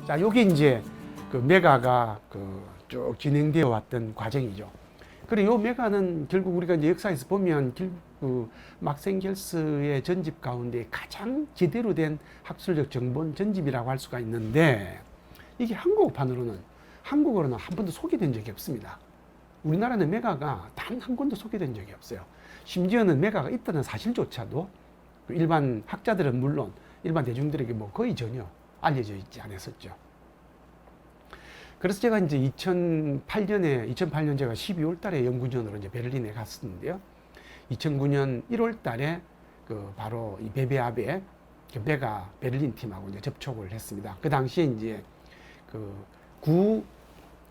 자, 요게 이제 그 메가가 쭉 진행되어 왔던 과정이죠. 그리고 요 메가는 결국 우리가 이제 역사에서 보면 그 막생겔스의 전집 가운데 가장 제대로 된 학술적 정본 전집이라고 할 수가 있는데, 이게 한국어로는 한 번도 소개된 적이 없습니다. 우리나라는 메가가 단 한 권도 소개된 적이 없어요. 심지어는 메가가 있다는 사실조차도 일반 학자들은 물론 일반 대중들에게 뭐 거의 전혀 알려져 있지 않았었죠. 그래서 제가 이제 2008년 제가 12월 달에 연구전으로 이제 베를린에 갔었는데요. 2009년 1월 달에 바로 이 베베아베 메가 베를린 팀하고 이제 접촉을 했습니다. 그 당시에 이제 구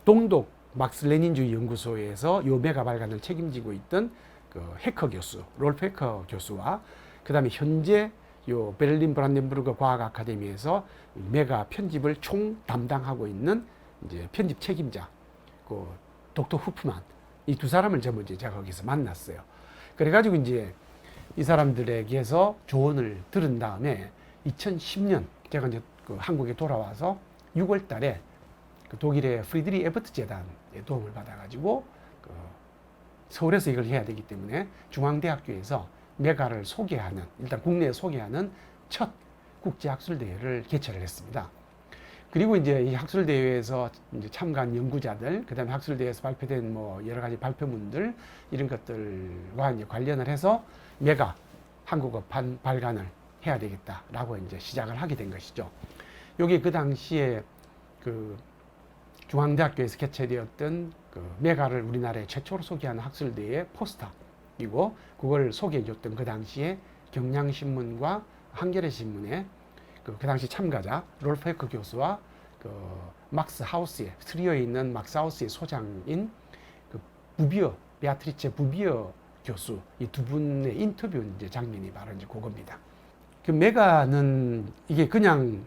동독 막스 레닌주의 연구소에서 요 메가 발간을 책임지고 있던 해커 교수, 롤프 해커 교수와 그 다음에 현재 요 베를린 브란덴부르크 과학 아카데미에서 메가 편집을 총 담당하고 있는 이제 편집 책임자, 독터 후프만, 이 두 사람을 전부 이제 제가 거기서 만났어요. 그래가지고 이제 이 사람들에게서 조언을 들은 다음에 2010년 제가 이제 한국에 돌아와서 6월 달에 독일의 프리드리 에버트 재단의 도움을 받아가지고 서울에서 이걸 해야 되기 때문에 중앙대학교에서 메가를 소개하는, 일단 국내에 소개하는 첫 국제학술대회를 개최를 했습니다. 그리고 이제 이 학술대회에서 이제 참가한 연구자들, 그 다음에 학술대회에서 발표된 뭐 여러 가지 발표문들, 이런 것들과 이제 관련을 해서 메가 한국어 발간을 해야 되겠다라고 이제 시작을 하게 된 것이죠. 요게 그 당시에 중앙대학교에서 개최되었던 메가를 우리나라에 최초로 소개하는 학술대회 포스터이고, 그걸 소개해줬던 그 당시에 경향신문과 한겨레 신문의 그 당시 참가자 롤프 해커 교수와 막스 하우스의 스트리어에 있는 막스 하우스의 소장인 부비어 베아트리체 부비어 교수, 이 두 분의 인터뷰 이제 장면이 바로 이제 그겁니다. 메가는 이게 그냥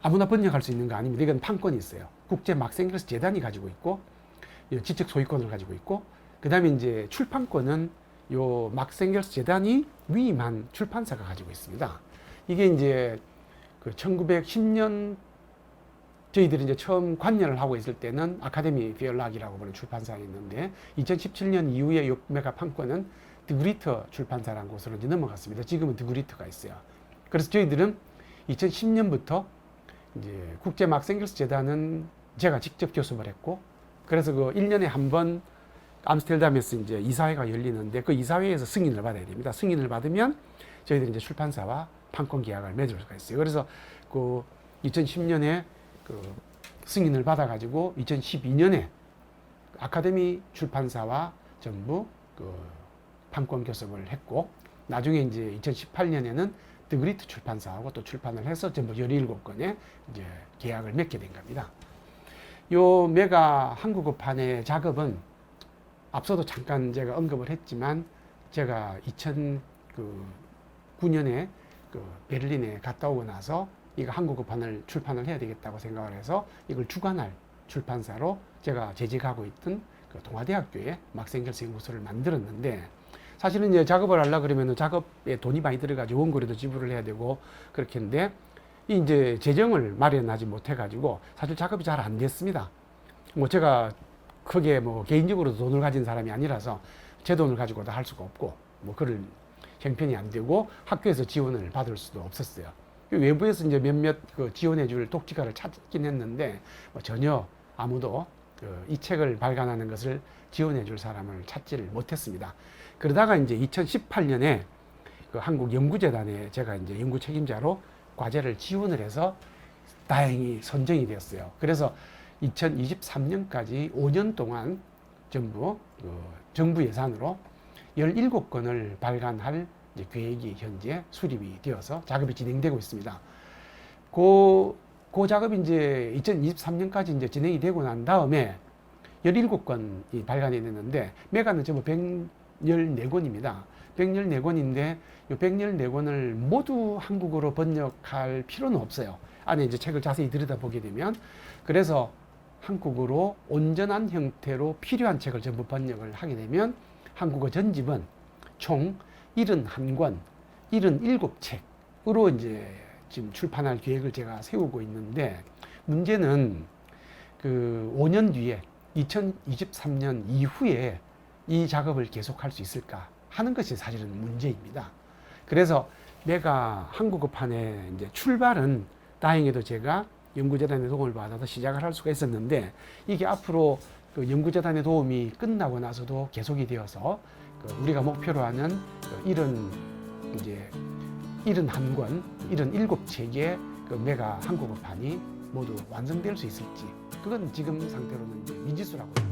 아무나 번역할 수 있는 거 아닙니다. 이건 판권이 있어요. 국제 막생겔스 재단이 가지고 있고, 지적 소유권을 가지고 있고, 그 다음에 이제 출판권은 요 막생겔스 재단이 위임한 출판사가 가지고 있습니다. 이게 이제 1910년 저희들이 이제 처음 관여를 하고 있을 때는 아카데미 비얼락이라고 부르는 출판사에 있는데, 2017년 이후에 요 메가 판권은 드그리터 출판사라는 곳으로 이제 넘어갔습니다. 지금은 드그리터가 있어요. 그래서 저희들은 2010년부터 이제 국제 막생겔스 재단은 제가 직접 교섭을 했고, 그래서 1년에 한 번 암스테르담에서 이제 이사회가 열리는데, 그 이사회에서 승인을 받아야 됩니다. 승인을 받으면 저희들이 이제 출판사와 판권 계약을 맺을 수가 있어요. 그래서 2010년에 승인을 받아가지고 2012년에 아카데미 출판사와 전부 판권 교섭을 했고, 나중에 이제 2018년에는 드그리트 출판사하고 또 출판을 해서 전부 17권의 이제 계약을 맺게 된 겁니다. 요 메가 한국어판의 작업은 앞서도 잠깐 제가 언급을 했지만, 제가 2009년에 베를린에 갔다 오고 나서 이거 한국어판을 출판을 해야 되겠다고 생각을 해서 이걸 주관할 출판사로 제가 재직하고 있던 동아대학교에 막생겔스 연구소를 만들었는데, 사실은 이제 작업을 하려고 그러면 작업에 돈이 많이 들어가지고 원고료도 지불을 해야 되고 그렇겠는데, 이제 재정을 마련하지 못해가지고 사실 작업이 잘 안 됐습니다. 뭐 제가 크게 뭐 개인적으로 돈을 가진 사람이 아니라서 제 돈을 가지고도 할 수가 없고, 뭐 그럴 형편이 안 되고 학교에서 지원을 받을 수도 없었어요. 외부에서 이제 몇몇 지원해줄 독지가를 찾긴 했는데 뭐 전혀 아무도 이 책을 발간하는 것을 지원해줄 사람을 찾지를 못했습니다. 그러다가 이제 2018년에 한국연구재단에 제가 이제 연구 책임자로 과제를 지원을 해서 다행히 선정이 되었어요. 그래서 2023년까지 5년 동안 전부 정부 예산으로 17권을 발간할 이제 계획이 현재 수립이 되어서 작업이 진행되고 있습니다. 그 작업이 이제 2023년까지 이제 진행이 되고 난 다음에 17권이 발간이 됐는데, 메가는 전부 114권입니다. 114권인데 이 114권을 모두 한국어로 번역할 필요는 없어요. 안에 이제 책을 자세히 들여다보게 되면. 그래서 한국어로 온전한 형태로 필요한 책을 전부 번역을 하게 되면 한국어 전집은 총 71권, 77책으로 이제 지금 출판할 계획을 제가 세우고 있는데, 문제는 그 5년 뒤에 2023년 이후에 이 작업을 계속할 수 있을까 하는 것이 사실은 문제입니다. 그래서 메가 한국어판의 이제 출발은 다행히도 제가 연구재단의 도움을 받아서 시작을 할 수가 있었는데, 이게 앞으로 그 연구재단의 도움이 끝나고 나서도 계속이 되어서 그 우리가 목표로 하는 그 71권, 77책의 그 메가 한국어판이 모두 완성될 수 있을지, 그건 지금 상태로는 이제 미지수라고 합니다.